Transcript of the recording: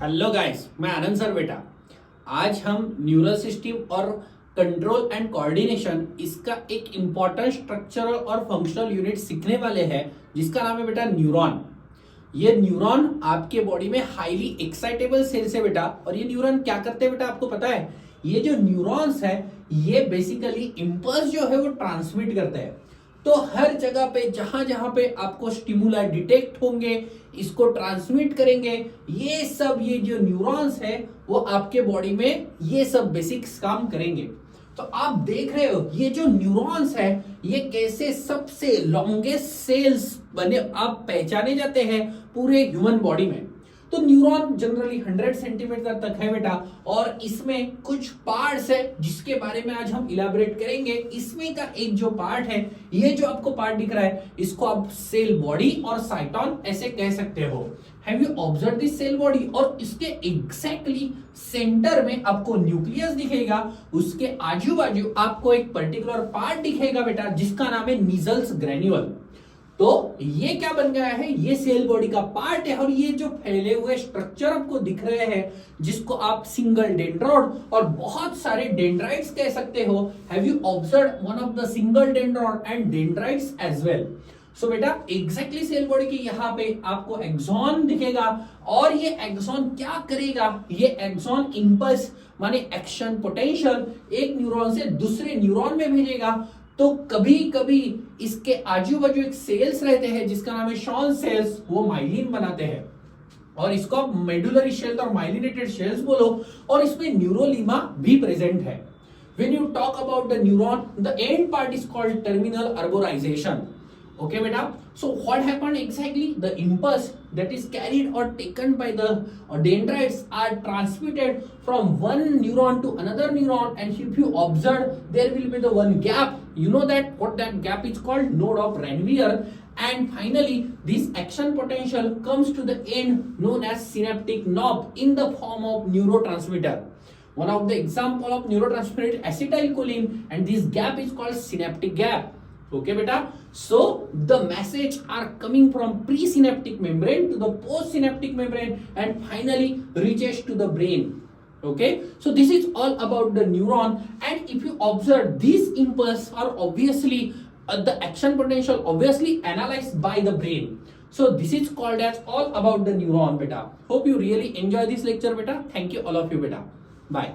Hello guys, मैं आनंद sir बेटा। आज हम न्यूरल सिस्टम और कंट्रोल एंड कोऑर्डिनेशन इसका एक इंपॉर्टेंट स्ट्रक्चरल और फंक्शनल यूनिट सीखने वाले हैं, जिसका नाम है बेटा न्यूरॉन। ये न्यूरॉन आपके बॉडी में हाईली एक्साइटेबल सेल्स है बेटा। और ये न्यूरॉन क्या करते हैं बेटा, आपको पता है? ये जो न्यूरॉन्स है ये बेसिकली इंपल्स जो है वो ट्रांसमिट करते हैं। तो हर जगह पे जहां जहां पे आपको स्टिमुला डिटेक्ट होंगे, इसको ट्रांसमिट करेंगे, ये जो न्यूरॉन्स है वो आपके बॉडी में ये सब बेसिक्स काम करेंगे। तो आप देख रहे हो ये जो न्यूरॉन्स है ये कैसे सबसे लॉन्गेस्ट सेल्स बने आप पहचाने जाते हैं पूरे ह्यूमन बॉडी में। तो न्यूरॉन जनरली 100 सेंटीमीटर तक है बेटा, और इसमें कुछ पार्ट्स है जिसके बारे में आज हम इलाबोरेट करेंगे। इसमें का एक जो पार्ट है, ये जो आपको पार्ट दिख रहा है, इसको आप सेल बॉडी और साइटोन ऐसे कह सकते हो। Have you observe this cell body? और इसके एग्जैक्टली सेंटर में आपको न्यूक्लियस दिखेगा, उसके आजू बाजू आपको एक पर्टिकुलर पार्ट दिखेगा बेटा जिसका नाम है नीजल्स ग्रेन्यूल। तो ये क्या बन गया है, ये सेल बॉडी का पार्ट है। और ये जो फैले हुए स्ट्रक्चर आपको दिख रहे हैं जिसको आप सिंगल डेंड्रॉन और बहुत सारे डेंड्राइट्स कह सकते हो। Have you observe one of the single dendron and dendrites as well? So बेटा एग्जैक्टली सेल बॉडी के यहाँ पे आपको एक्सॉन दिखेगा, और ये एक्सॉन क्या करेगा? ये एक्सॉन इंपल्स माने एक्शन पोटेंशियल एक न्यूरॉन से दूसरे न्यूरॉन में भेजेगा। तो कभी कभी इसके आजू बाजू एक सेल्स रहते हैं जिसका नाम है शॉन सेल्स, वो माइलिन बनाते हैं, और इसको आप मेडुलरी शेल और माइलिनेटेड शेल्स बोलो। और इसमें न्यूरोलीमा भी प्रेजेंट है। When you talk about the neuron, the end part is called terminal arborization. Okay beta, so what happened exactly? The impulse that is carried or taken by the dendrites are transmitted from one neuron to another neuron, and if you observe there will be the one gap. You know that what that gap is called? Node of Ranvier. And finally this action potential comes to the end known as synaptic knob in the form of neurotransmitter. One of the example of neurotransmitter is acetylcholine, and this gap is called synaptic gap. Okay beta, so the message are coming from presynaptic membrane to the postsynaptic membrane and finally reaches to the brain. Okay, so this is all about the neuron. And if you observe, these impulses are obviously the action potential obviously analyzed by the brain. So this is called as all about the neuron beta. Hope you really enjoy this lecture beta. Thank you all of you beta. Bye.